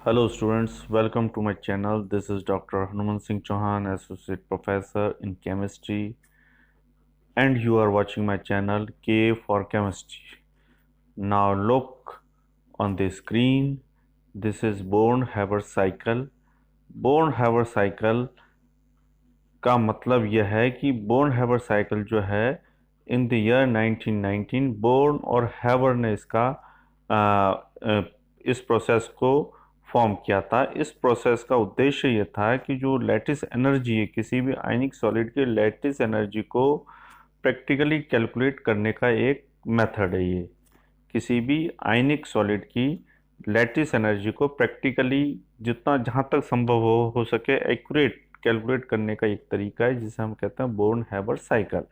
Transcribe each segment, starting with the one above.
Hello students, welcome to my channel. This is Dr. Hanuman Singh Chauhan, Associate Professor in Chemistry, and you are watching my channel K for Chemistry. Now look on the screen. This is Born-Haber cycle. Born-Haber cycle का मतलब यह है कि Born-Haber cycle जो है in the year 1919 born और Haber ने इसका इस प्रोसेस को फॉर्म किया था। इस प्रोसेस का उद्देश्य ये था कि जो लैटिस एनर्जी है, किसी भी आयनिक सॉलिड की लैटिस एनर्जी को प्रैक्टिकली कैलकुलेट करने का एक मेथड है। ये किसी भी आयनिक सॉलिड की लैटिस एनर्जी को प्रैक्टिकली जितना जहाँ तक संभव हो सके एक्यूरेट कैलकुलेट करने का एक तरीका है, जिसे हम कहते हैं बोर्न हैबर साइकिल।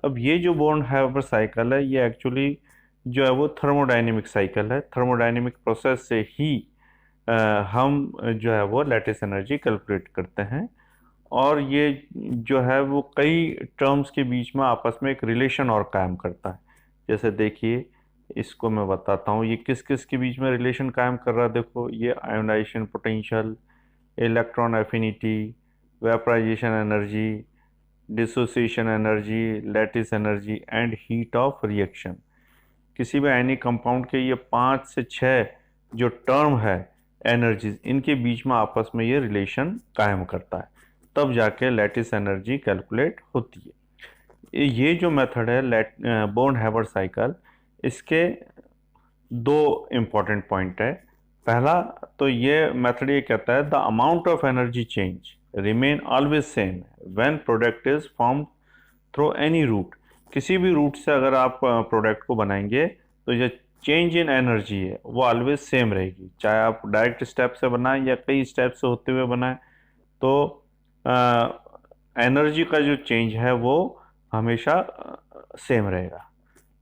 अब ये जो बोर्न हैबर साइकिल है, ये एक्चुअली जो है वो थर्मोडायनेमिक साइकिल है। थर्मोडायनेमिक प्रोसेस से ही हम जो है वो लैटिस एनर्जी कैलकुलेट करते हैं, और ये जो है वो कई टर्म्स के बीच में आपस में एक रिलेशन और कायम करता है। जैसे देखिए, इसको मैं बताता हूँ ये किस किस के बीच में रिलेशन कायम कर रहा है। देखो, ये ionization potential, electron affinity, vaporization energy, dissociation energy, lattice energy and heat of reaction. किसी भी आयनिक कंपाउंड के ये 5 से 6 जो टर्म है एनर्जीज, इनके बीच में आपस में ये रिलेशन कायम करता है, तब जाके लैटिस एनर्जी कैलकुलेट होती है। ये जो मेथड है बोर्न हैबर साइकिल, इसके दो इम्पॉर्टेंट पॉइंट है। पहला तो ये मेथड ये कहता है the amount of energy change remain always same when product is form through any route. किसी भी रूट से अगर आप प्रोडक्ट को बनाएंगे तो ये चेंज इन एनर्जी है वो ऑलवेज सेम रहेगी, चाहे आप डायरेक्ट स्टेप से बनाएं या कई स्टेप से होते हुए बनाएं। तो एनर्जी का जो चेंज है वो हमेशा सेम रहेगा।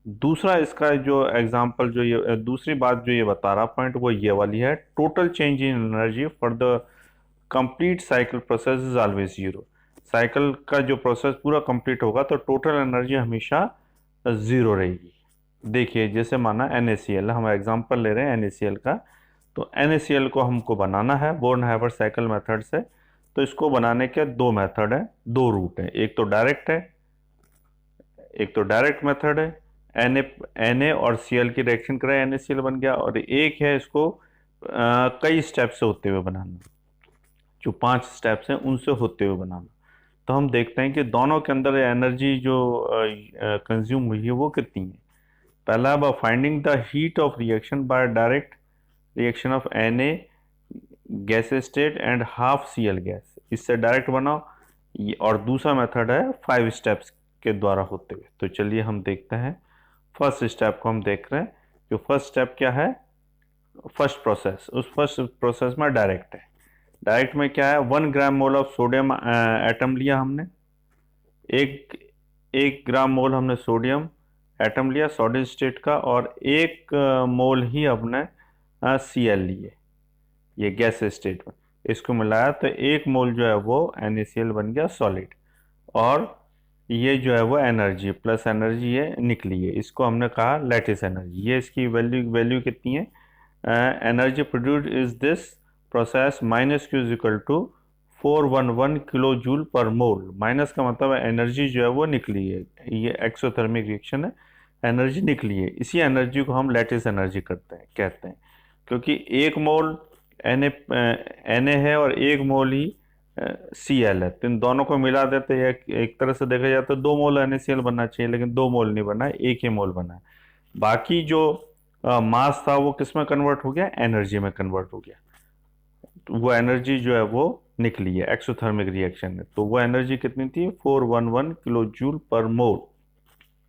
दूसरा इसका जो एग्जांपल, जो ये दूसरी बात जो ये बता रहा पॉइंट, वो ये वाली है, total change in energy for the complete cycle process is always zero. Cycle का जो प्रोसेस पूरा कंप्लीट होगा तो टोटल एनर्जी हमेशा ज़ीरो रहेगी। देखिए, जैसे माना NaCl, हम एग्जांपल ले रहे हैं NaCl का। तो NaCl को हमको बनाना है बोर्न हैबर साइकिल मेथड से। तो इसको बनाने के दो मेथड है, दो रूट है। एक तो डायरेक्ट है, एक तो डायरेक्ट मेथड है, Na और Cl की रिएक्शन कराए NaCl बन गया, और एक है इसको कई स्टेप से होते हुए बनाना, जो 5 स्टेप्स हैं उनसे होते हुए बनाना। तो हम देखते हैं कि दोनों के अंदर एनर्जी जो कंज्यूम हुई है वो कितनी है। पहला, finding the heat of reaction by direct reaction of Na gas state and half Cl gas, इससे डायरेक्ट बनाओ। और दूसरा मेथड है 5 स्टेप्स के द्वारा होते हुए। तो चलिए हम देखते हैं। फर्स्ट स्टेप को हम देख रहे हैं। जो फर्स्ट स्टेप क्या है, फर्स्ट प्रोसेस, उस फर्स्ट प्रोसेस में डायरेक्ट है। डायरेक्ट में क्या है, 1 ग्राम मोल ऑफ सोडियम एटम लिया हमने, एक एक ग्राम मोल हमने सोडियम एटम लिया सॉलिड स्टेट का, और एक मोल ही हमने Cl लिए, ये गैस स्टेट में। इसको मिलाया तो एक मोल जो है वो NaCl बन गया सॉलिड, और ये जो है वो एनर्जी प्लस एनर्जी ये निकली है, इसको हमने कहा लैटिस एनर्जी। ये इसकी वैल्यू कितनी है, energy produced is this process minus Q is equal to 411 kilo joule per mole. Minus का मतलब है एनर्जी जो है वो निकली है, ये एक्सोथर्मिक रिएक्शन है, एनर्जी निकली है। इसी एनर्जी को हम लैटिस एनर्जी कहते हैं, क्योंकि एक मोल Na है और एक मोल ही Cl है। तो इन दोनों को मिला देते हैं, एक तरह से देखा जाए तो 2 मोल NaCl बनना चाहिए, लेकिन 2 मोल नहीं बना है, एक ही मोल बना है। बाकी जो मास था वो किस में कन्वर्ट हो गया, एनर्जी में कन्वर्ट हो गया। तो वो एनर्जी जो है वो निकली है एक्सोथर्मिक रिएक्शन में। तो वो एनर्जी कितनी थी, 411 किलो जूल पर मोल,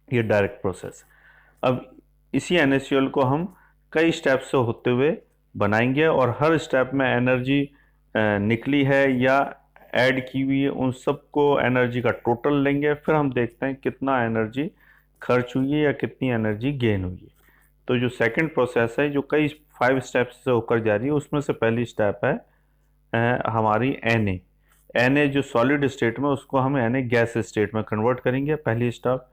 ये डायरेक्ट प्रोसेस। अब इसी NaCl को हम कई स्टेप से होते हुए बनाएंगे, और हर स्टेप में एनर्जी निकली है या ऐड की हुई है, उन सबको एनर्जी का टोटल लेंगे। फिर हम देखते हैं कितना एनर्जी खर्च हुई है या कितनी एनर्जी गेन हुई है। तो जो सेकंड प्रोसेस है, जो कई 5 स्टेप्स से होकर जा रही है, उसमें से पहली स्टेप है हमारी Na जो सॉलिड स्टेट में, उसको हम Na गैस स्टेट में कन्वर्ट करेंगे, पहली स्टेप।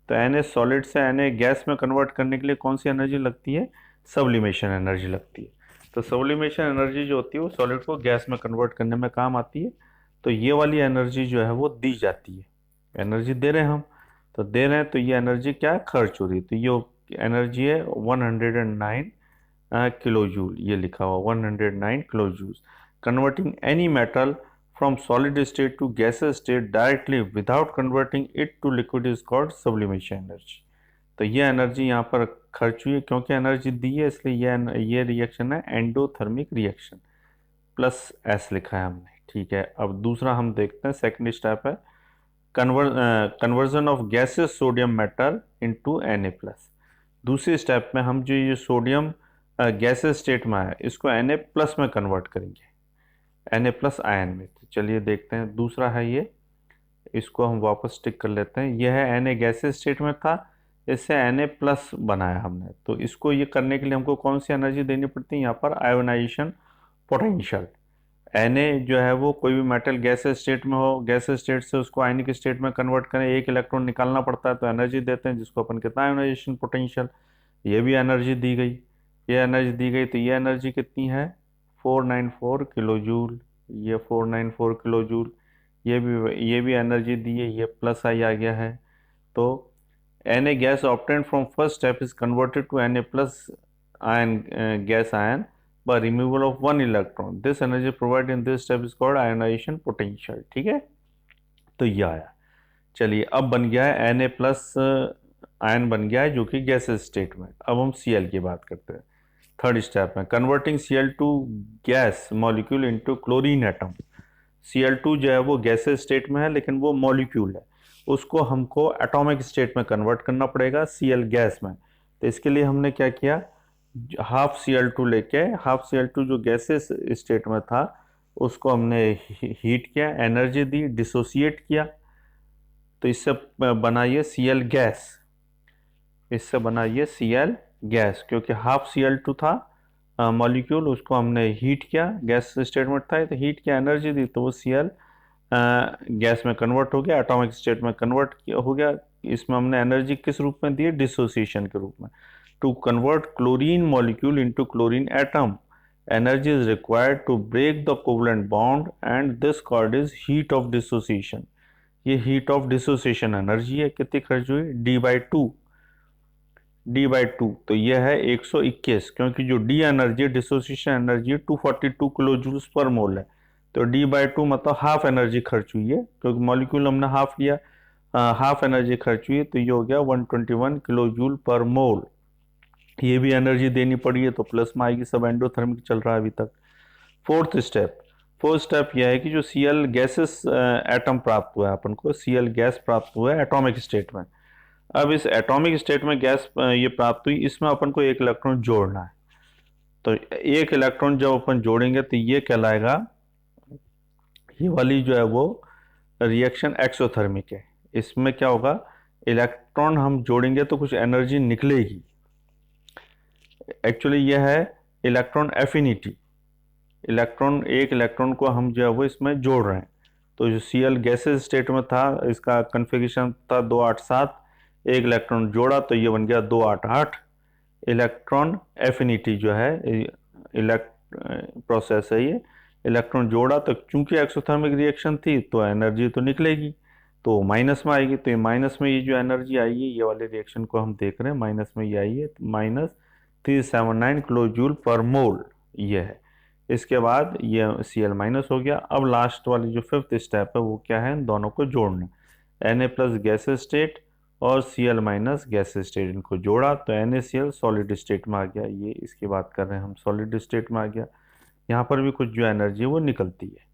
तो Na सॉलिड से Na गैस में कन्वर्ट करने के लिए कौन सी एनर्जी लगती है, सब्लिमेशन एनर्जी लगती है। तो सब्लिमेशन एनर्जी जो होती है वो सॉलिड को गैस में कन्वर्ट करने में काम आती है। तो ये वाली एनर्जी जो है वो दी जाती है, एनर्जी दे रहे हैं हम, तो दे रहे हैं तो ये एनर्जी क्या है, खर्च हो रही है। तो ये एनर्जी है 109 किलो जूल, ये लिखा हुआ 109 kilo joule. Converting any metal from solid state to gaseous state directly without converting it to liquid is called sublimation energy. तो ये एनर्जी यहाँ पर खर्च हुई है, क्योंकि एनर्जी दी है इसलिए ये रिएक्शन है एंडोथर्मिक रिएक्शन, प्लस एस लिखा है हमने। ठीक है, अब दूसरा हम देखते हैं, सेकंड स्टेप है conversion of gases sodium metal into Na+। दूसरे स्टेप में हम जो ये सोडियम गैसेस स्टेट में है इसको Na+ में कन्वर्ट करेंगे, Na+ आयन में। तो चलिए देखते हैं, दूसरा है ये, इसको हम वापस टिक कर लेते हैं। यह है Na गैसेस स्टेट में था, इससे Na+ बनाया हमने। तो इसको ये करने के लिए हमको कौन सी एनर्जी देनी पड़ती है, यहाँ पर आयोनाइजेशन पोटेंशियल। Na जो है वो कोई भी मेटल गैसेस स्टेट में हो, गैसेस स्टेट से उसको आयनिक स्टेट में कन्वर्ट करें, एक इलेक्ट्रॉन निकालना पड़ता है, तो एनर्जी देते हैं जिसको अपन कहते हैं आयोनाइजेशन पोटेंशियल। ये भी एनर्जी दी गई, ये एनर्जी दी गई, तो ये एनर्जी कितनी है 494 किलो जूल, ये 494 किलो जूल। ये भी एनर्जी दी है, ये प्लस आई आ गया है। तो Na gas obtained from first step is converted to Na+ ion gas ion by removal of one electron. This energy provided in this step is called ionization potential। ठीक है, तो ये आया। चलिए अब बन गया है Na+ आयन बन गया है जो कि गैसेस स्टेट में। अब हम Cl की बात करते हैं। थर्ड स्टेप में converting Cl2 gas molecule into chlorine atom. Cl2 जो है वो गैसेस स्टेट में है लेकिन वो मॉलिक्यूल है, उसको हमको एटॉमिक स्टेट में कन्वर्ट करना पड़ेगा Cl गैस में। तो इसके लिए हमने क्या किया, हाफ Cl2 लेके, हाफ Cl2 जो गैसेस स्टेट में था उसको हमने हीट किया, एनर्जी दी, डिसोसिएट किया, तो इससे बना ये Cl गैस, इससे बना ये Cl गैस, क्योंकि हाफ Cl2 था मॉलिक्यूल, उसको हमने हीट किया, गैस स्टेट में था तो हीट किया, एनर्जी दी, तो वो Cl गैस में कन्वर्ट हो गया, एटॉमिक स्टेट में कन्वर्ट हो गया। इसमें हमने एनर्जी किस रूप में दी है, डिसोसिएशन के रूप में। To convert chlorine molecule into chlorine atom, energy is required to break the covalent bond and this called is heat of dissociation. ये हीट ऑफ डिसोसिएशन एनर्जी है, कितनी खर्च हुई, D/2। तो ये है 121, क्योंकि जो D एनर्जी है, dissociation energy 242 kilo joules per mole है। तो D/2 मतलब हाफ एनर्जी खर्च हुई है, क्योंकि मॉलिक्यूल हमने हाफ लिया, हाफ एनर्जी खर्च हुई है, तो ये हो गया 121 किलो जूल पर मोल। ये भी एनर्जी देनी पड़ी है तो प्लस में आएगी, सब एंडोथर्मिक चल रहा है अभी तक। फोर्थ स्टेप यह है कि जो Cl गैसेस एटम प्राप्त हुआ है अपन को, Cl गैस प्राप्त हुआ है एटॉमिक स्टेट में। अब इस एटॉमिक स्टेट में गैस ये प्राप्त हुई, इसमें अपन को एक इलेक्ट्रॉन जोड़ना है। तो एक इलेक्ट्रॉन जब अपन जोड़ेंगे तो ये कहलाएगा, ये वाली जो है वो रिएक्शन एक्सोथर्मिक है। इसमें क्या होगा, इलेक्ट्रॉन हम जोड़ेंगे तो कुछ एनर्जी निकलेगी। एक्चुअली यह है इलेक्ट्रॉन एफिनिटी, एक इलेक्ट्रॉन को हम जो है वो इसमें जोड़ रहे हैं। तो जो Cl गैसेस स्टेट में था, इसका कन्फिगरेशन था 287, एक इलेक्ट्रॉन जोड़ा तो ये बन गया 288। इलेक्ट्रॉन एफिनिटी जो है प्रोसेस है ये, इलेक्ट्रॉन जोड़ा तो चूंकि एक्सोथर्मिक रिएक्शन थी तो एनर्जी तो निकलेगी, तो माइनस में आएगी। तो ये माइनस में ये जो एनर्जी आई है, ये वाले रिएक्शन को हम देख रहे हैं, माइनस में ये आई है, -379 किलो जूल पर मोल ये है। इसके बाद ये Cl माइनस हो गया। अब लास्ट वाली जो फिफ्थ स्टेप है वो क्या है, इन दोनों को जोड़ना। Na+ गैसेस स्टेट और Cl- गैसेस स्टेट, इनको जोड़ा तो NaCl सॉलिड स्टेट में आ गया। ये इसकी बात कर रहे हैं हम, सॉलिड स्टेट में आ गया। यहाँ पर भी कुछ जो एनर्जी है वो निकलती है,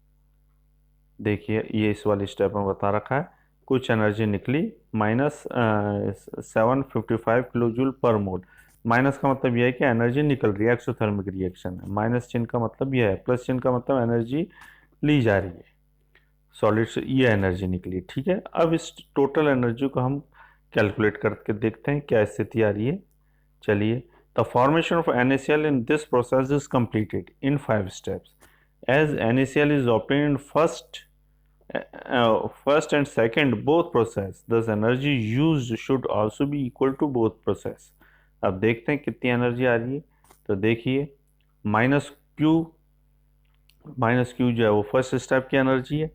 देखिए ये इस वाले स्टेप में बता रखा है, कुछ एनर्जी निकली -755 kilo joule per mole. Minus का मतलब यह है कि एनर्जी निकल रही है, एक्सोथर्मिक रिएक्शन है। माइनस चिन्ह का मतलब यह है, प्लस चिन्ह का मतलब एनर्जी ली जा रही है सॉलिड से, ये एनर्जी निकली। ठीक है, अब इस टोटल एनर्जी को हम कैलकुलेट करके देखते हैं क्या स्थिति आ रही है। चलिए, the formation of NaCl in this process is completed in 5 steps. As NaCl is obtained in first and second both process, thus energy used should also be equal to both process. अब देखते हैं कितनी energy आ रही है। तो देखिए, minus Q, minus Q जो है वो फर्स्ट स्टेप की एनर्जी है।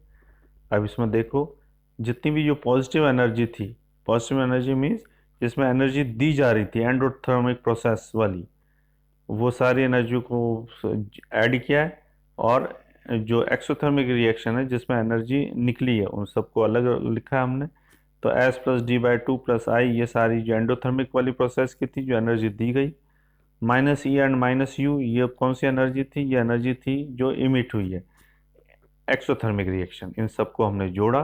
अब इसमें देखो, जितनी भी जो पॉजिटिव एनर्जी थी, पॉजिटिव एनर्जी मीन्स जिसमें एनर्जी दी जा रही थी एंडोथर्मिक प्रोसेस वाली, वो सारी एनर्जी को ऐड किया है, और जो एक्सोथर्मिक रिएक्शन है जिसमें एनर्जी निकली है उन सबको अलग लिखा है हमने। तो S plus D by two plus I, ये सारी जो एंडोथर्मिक वाली प्रोसेस की थी जो एनर्जी दी गई। Minus E and minus you, ये कौन सी एनर्जी थी? ये एनर्जी थी जो इमिट हुई है, एक्सोथर्मिक रिएक्शन। इन सबको हमने जोड़ा,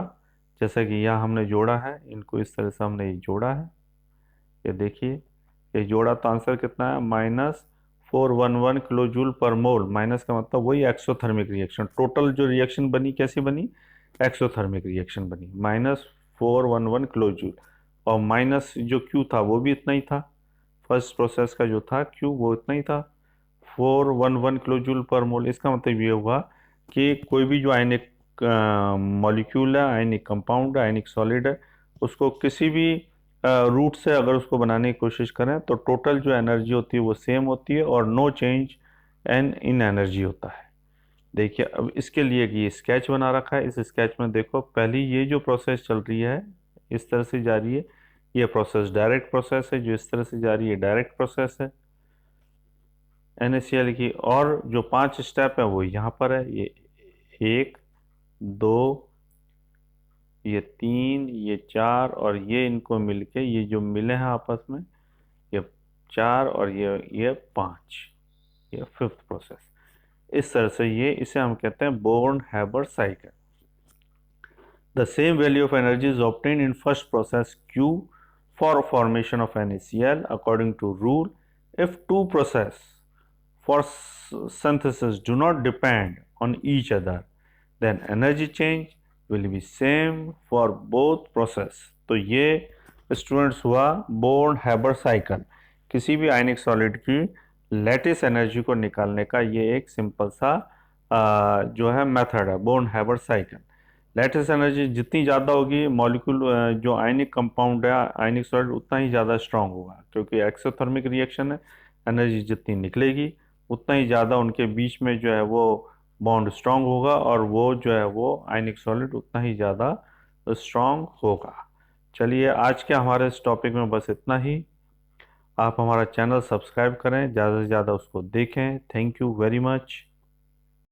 जैसा कि यहाँ हमने जोड़ा है, इनको इस तरह से हमने ये जोड़ा है। ये देखिए, ये जोड़ा तो आंसर कितना है? -411 kilo joule per mole. Minus का मतलब वही एक्सोथर्मिक रिएक्शन, टोटल जो रिएक्शन बनी कैसी बनी? एक्सोथर्मिक रिएक्शन बनी, -411 किलो जूल। और माइनस जो क्यू था वो भी इतना ही था, फर्स्ट प्रोसेस का जो था क्यू वो इतना ही था, 411 किलो जूल पर मोल। इसका मतलब ये हुआ कि कोई भी जो आयनिक मॉलिक्यूल है, आयनिक कंपाउंड है, आयनिक सॉलिड है, उसको किसी भी रूट से अगर उसको बनाने की कोशिश करें तो टोटल जो एनर्जी होती है वो सेम होती है, और no change an in energy होता है। देखिए, अब इसके लिए ये स्केच बना रखा है। इस स्केच में देखो, पहली ये जो प्रोसेस चल रही है इस तरह से जा रही है, ये प्रोसेस डायरेक्ट प्रोसेस है। जो इस तरह से जा रही है डायरेक्ट प्रोसेस है NaCl की। और जो 5 स्टेप है वो यहाँ पर है, ये 1, 2, ये 3, ये 4, और ये इनको मिलके ये जो मिले हैं आपस में, ये 4, और ये 5, ये फिफ्थ प्रोसेस। इस तरह से ये, इसे हम कहते हैं Born Haber cycle. The same value of energy is obtained in first process Q for formation of NaCl according to rule. If two process for synthesis do not depend on each other, then energy change will be same for both process. तो ये students हुआ born Haber cycle. किसी भी आयनिक solid की lattice energy को निकालने का ये एक सिंपल सा जो है मेथड है, Born Haber cycle. Lattice energy जितनी ज़्यादा होगी, मॉलिक्यूल जो आयनिक कंपाउंड है, आयनिक सॉलिड, उतना ही ज़्यादा स्ट्रांग होगा, क्योंकि एक्सोथर्मिक रिएक्शन है। एनर्जी जितनी निकलेगी उतना ही ज़्यादा उनके बीच में जो है वो बॉन्ड स्ट्रांग होगा, और वो जो है वो आयनिक सॉलिड उतना ही ज़्यादा स्ट्रांग होगा। चलिए, आज के हमारे इस टॉपिक में बस इतना ही। आप हमारा चैनल सब्सक्राइब करें, ज़्यादा से ज़्यादा उसको देखें। Thank you very much.